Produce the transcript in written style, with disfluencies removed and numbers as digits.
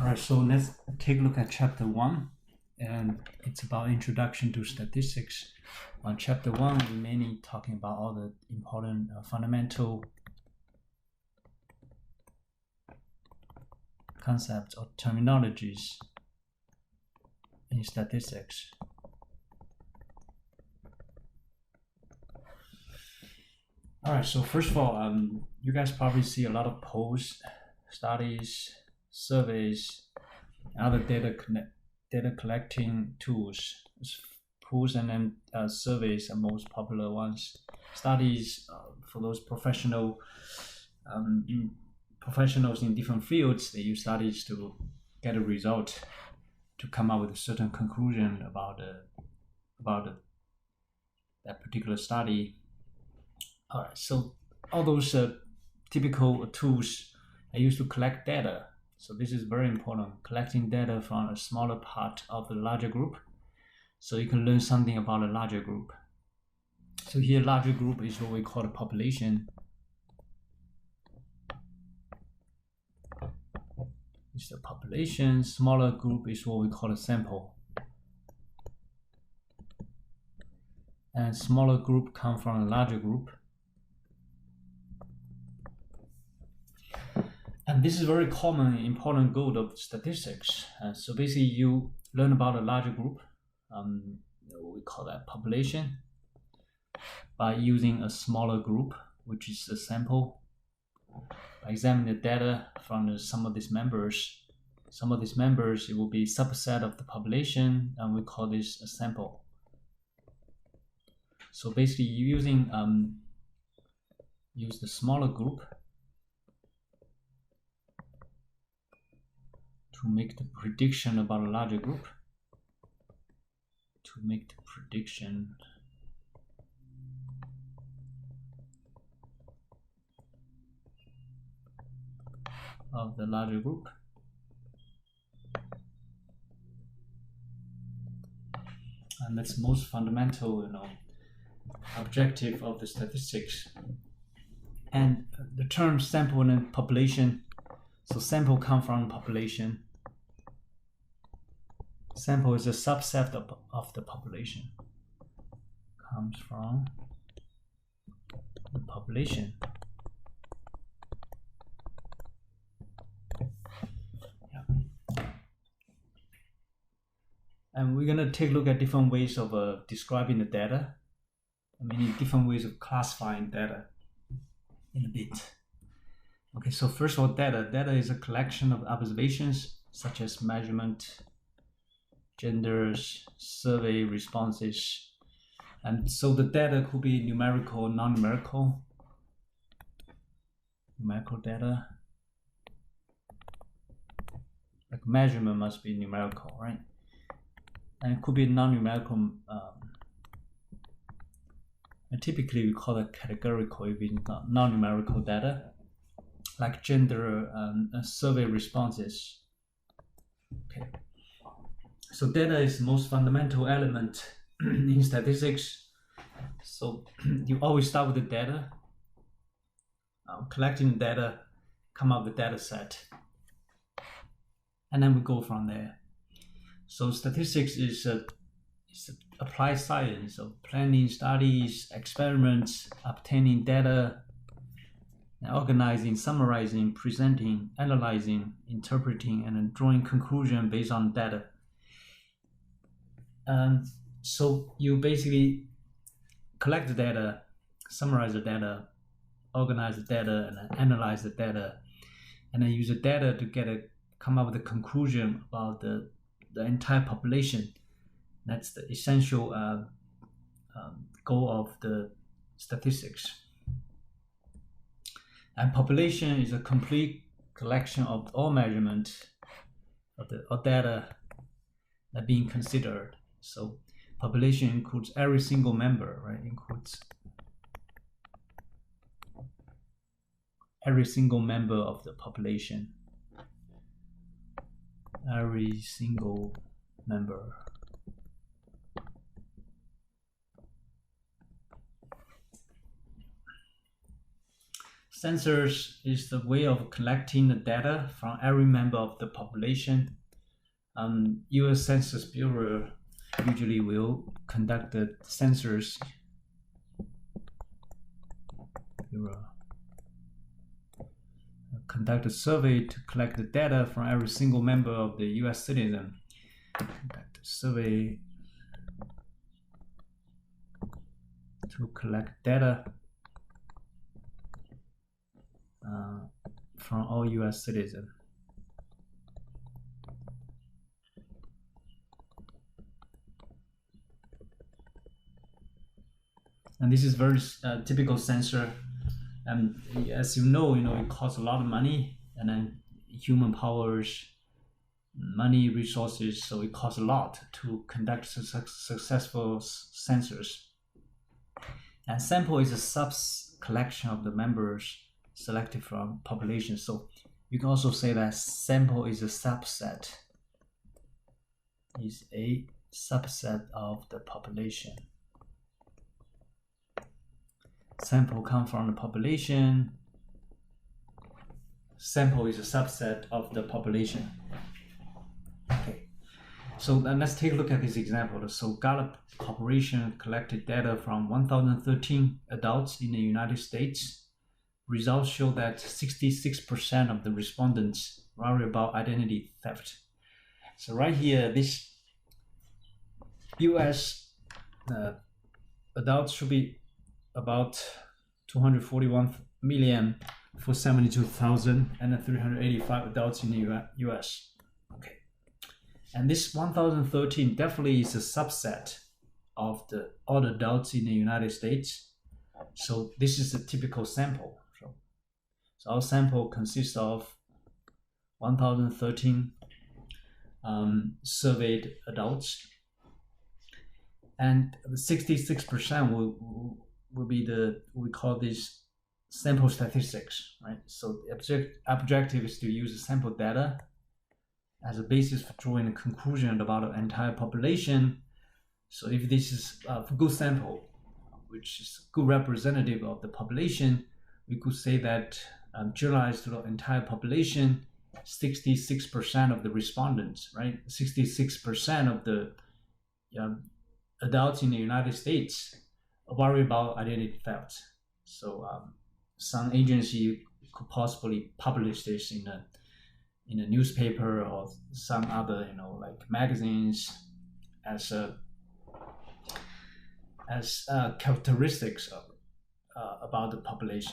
All right, so let's take a look at chapter 1, and it's about introduction to statistics. On chapter 1, we're mainly talking about all the important fundamental concepts or terminologies in statistics. All right, so first of all, you guys probably see a lot of polls, studies, surveys, other data collecting tools. Polls and then surveys are most popular ones. Studies for those professionals in different fields, they use studies to get a result, to come up with a certain conclusion about that particular study. All right, so all those typical tools are used to collect data. So this is very important, collecting data from a smaller part of the larger group, so you can learn something about a larger group. So here, larger group is what we call the population. It's the population. Smaller group is what we call a sample. And smaller group come from a larger group. And this is very common, important goal of statistics. So basically, you learn about a larger group, we call that population, by using a smaller group, which is a sample. By examining the data from some of these members, it will be a subset of the population, and we call this a sample. So basically, you're using use the smaller group to make the prediction about a larger group, of the larger group. And that's most fundamental, objective of the statistics. And the term sample and population, so sample come from population. Sample is a subset of the population. Comes from the population. Yeah. And we're gonna take a look at different ways of describing the data. Different ways of classifying data in a bit. Okay, so first of all, data. Data is a collection of observations such as measurement, genders, survey responses. And so the data could be numerical, non-numerical. Numerical data. Like measurement must be numerical, right? And it could be non-numerical. And typically we call it categorical if it's non-numerical data, like gender survey responses. Okay. So data is the most fundamental element in statistics. So you always start with the data, collecting the data, come up with the data set, and then we go from there. So statistics is applied science of planning, studies, experiments, obtaining data, organizing, summarizing, presenting, analyzing, interpreting, and then drawing conclusion based on data. So you basically collect the data, summarize the data, organize the data, and then analyze the data, and then use the data to come up with a conclusion about the entire population. That's the essential goal of the statistics. And population is a complete collection of all measurement of data that being considered. So population includes every single member, right? Includes every single member of the population. Every single member. census is the way of collecting the data from every member of the population. U.S. Census Bureau usually will conduct the census. Conduct a survey to collect the data from every single member of the U.S. citizen. Conduct a survey to collect data from all U.S. citizens. And this is very typical census. And as you know, it costs a lot of money, and then human powers, money, resources. So it costs a lot to conduct successful census. And sample is a sub-collection of the members selected from population. So you can also say that sample is a subset. Is a subset of the population. Sample come from the population. Sample is a subset of the population. Okay, so then let's take a look at this example. So Gallup Corporation collected data from 1,013 adults in the United States. Results show that 66% of the respondents worry about identity theft. So right here, this U.S. Adults should be about 241 million for 72,385 adults in the US. Okay, and this 1,013 definitely is a subset of all the adults in the United States. So this is a typical sample. So our sample consists of 1,013 surveyed adults, and 66% will be we call this sample statistics, right? So the objective is to use the sample data as a basis for drawing a conclusion about the entire population. So if this is a good sample, which is a good representative of the population, we could say that generalized to the entire population, 66% of the respondents, right? 66% of the adults in the United States worry about identity theft. So some agency could possibly publish this in a newspaper or some other, like magazines, as characteristics of about the population.